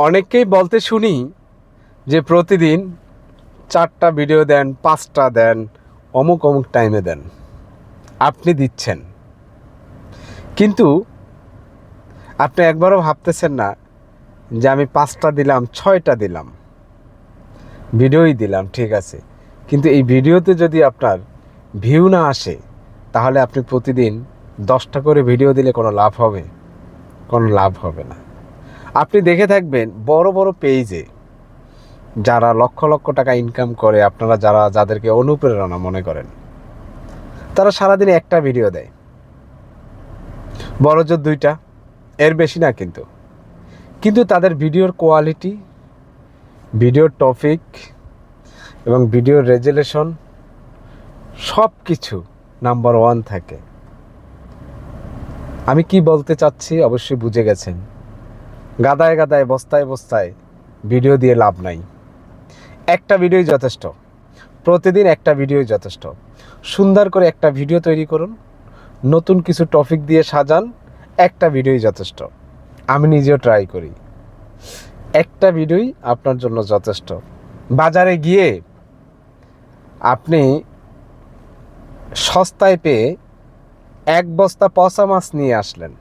অনেককেই বলতে শুনি যে প্রতিদিন 4টা ভিডিও দেন, 5টা দেন, অমুক অমুক টাইমে দেন। আপনি দিচ্ছেন, কিন্তু আপনি একবারও ভাবতেছেন না যে আমি 5টা দিলাম, 6টা দিলাম, ভিডিওই দিলাম, ঠিক আছে, কিন্তু এই ভিডিওতে যদি আপনার ভিউ না আসে তাহলে আপনি প্রতিদিন 10টা করে ভিডিও দিলে কোনো লাভ হবে? কোনো লাভ হবে না। আপনি দেখে থাকবেন বড় বড় পেজে যারা লক্ষ লক্ষ টাকা ইনকাম করে, আপনারা যাদেরকে অনুপ্রেরণা মনে করেন, তারা সারাদিনে একটা ভিডিও দেয়, বড় জোর 2টা, এর বেশি না। কিন্তু তাদের ভিডিওর কোয়ালিটি, ভিডিওর টপিক এবং ভিডিওর রেজুলেশন সব কিছু নাম্বার 1 থাকে। আমি কি বলতে চাচ্ছি অবশ্যই বুঝে গেছেন। গাদায় গাদায়, বস্তায় বস্তায় ভিডিও দিয়ে লাভ নাই। একটা ভিডিওই যথেষ্ট, প্রতিদিন একটা ভিডিওই যথেষ্ট। সুন্দর করে একটা ভিডিও তৈরি করুন, নতুন কিছু টপিক দিয়ে সাজান, একটা ভিডিওই যথেষ্ট। আমি নিজেও ট্রাই করি, একটা ভিডিওই আপনার জন্য যথেষ্ট। বাজারে গিয়ে আপনি সস্তায় পেয়ে 1 বস্তা পচা মাছ নিয়ে আসলেন,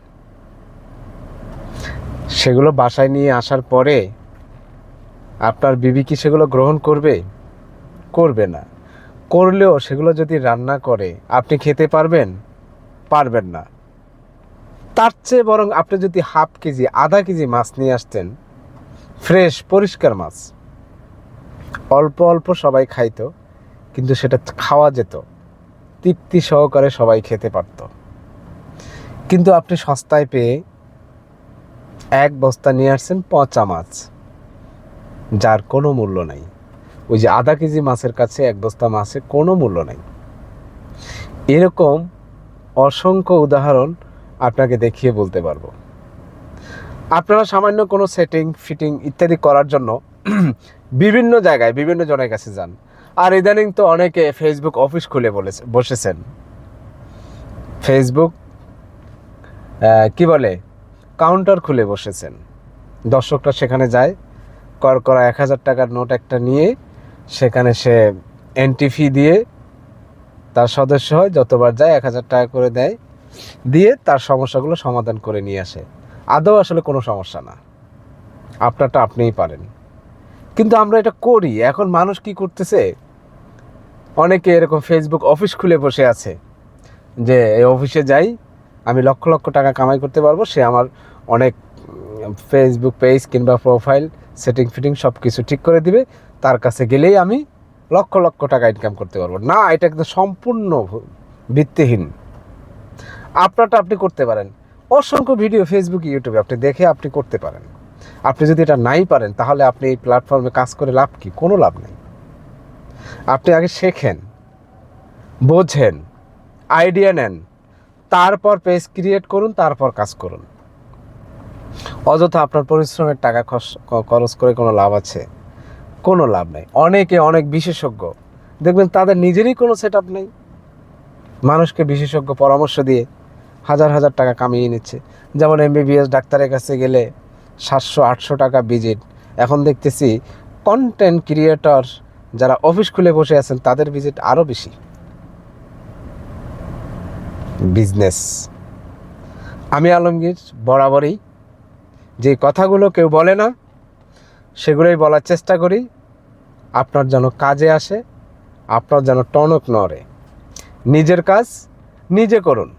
সেগুলো বাসায় নিয়ে আসার পরে আপনার বিবি কি সেগুলো গ্রহণ করবে? করবে না। করলেও সেগুলো যদি রান্না করে আপনি খেতে পারবেন? পারবেন না। তার চেয়ে বরং আপনি যদি হাফ কেজি, আধা কেজি মাছ নিয়ে আসতেন, ফ্রেশ পরিষ্কার মাছ, অল্প অল্প সবাই খাইতো, কিন্তু সেটা খাওয়া যেত, তৃপ্তি সহকারে সবাই খেতে পারত। কিন্তু আপনি সস্তায় পেয়ে 1 বস্তা নিয়ে আসছেন পচা মাছ, যার কোনো মূল্য নাই। ওই যে আধা কেজি মাছের কাছে 1 বস্তা মাছের কোনো মূল্য নাই। এরকম অসংখ্য উদাহরণ আপনাকে দেখিয়ে বলতে পারবো। আপনারা সামান্য কোনো সেটিং ফিটিং ইত্যাদি করার জন্য বিভিন্ন জায়গায় বিভিন্ন জনের কাছে যান। আর ইদানিং তো অনেকে ফেসবুক অফিস খুলে বসেছেন। ফেসবুক কি বলে, কাউন্টার খুলে বসেছেন। দর্শকরা সেখানে যায়, কর করা 1000 টাকার নোট একটা নিয়ে সেখানে সে এন্ট্রি ফি দিয়ে তার সদস্য হয়, যতবার যায় 1000 টাকা করে দেয়, দিয়ে তার সমস্যাগুলো সমাধান করে নিয়ে আসে। আদৌ আসলে কোনো সমস্যা না, আপনারটা আপনিই পারেন। কিন্তু আমরা এটা করি। এখন মানুষ কি করতেছে, অনেকে এরকম ফেসবুক অফিস খুলে বসে আছে যে এই অফিসে যাই, আমি লক্ষ লক্ষ টাকা কামাই করতে পারবো, সে আমার অনেক ফেসবুক পেজ কিংবা প্রোফাইল সেটিং ফিটিং সব কিছু ঠিক করে দিবে, তার কাছে গেলেই আমি লক্ষ লক্ষ টাকা ইনকাম করতে পারবো। না, এটা কিন্তু সম্পূর্ণ ভিত্তিহীন। আপনারটা আপনি করতে পারেন। অসংখ্য ভিডিও ফেসবুক, ইউটিউবে আপনি দেখে আপনি করতে পারেন। আপনি যদি এটা নাই পারেন তাহলে আপনি এই প্ল্যাটফর্মে কাজ করে লাভ কি? কোনো লাভ নেই। আপনি আগে শেখেন, বোঝেন, আইডিয়া নেন, তারপর পেজ ক্রিয়েট করুন, তারপর কাজ করুন। অযথা আপনার পরিশ্রমের টাকা খরচ করে কোনো লাভ আছে? কোনো লাভ নেই। অনেকে অনেক বিশেষজ্ঞ দেখবেন তাদের নিজেরই কোনো সেট আপ নেই, মানুষকে বিশেষজ্ঞ পরামর্শ দিয়ে হাজার হাজার টাকা কামিয়ে নিচ্ছে। যেমন MBBS ডাক্তারের কাছে গেলে 700-800 টাকা ভিজিট। এখন দেখতেছি কন্টেন্ট ক্রিয়েটর যারা অফিস খুলে বসে আছেন তাদের ভিজিট আরও বেশি। বিজনেস। আমি আলমগীর বরাবরই যে কথাগুলো কেউ বলে না সেগুলোই বলার চেষ্টা করি, আপনার যেন কাজে আসে, আপনার যেন টনক নড়ে। নিজের কাজ নিজে করুন।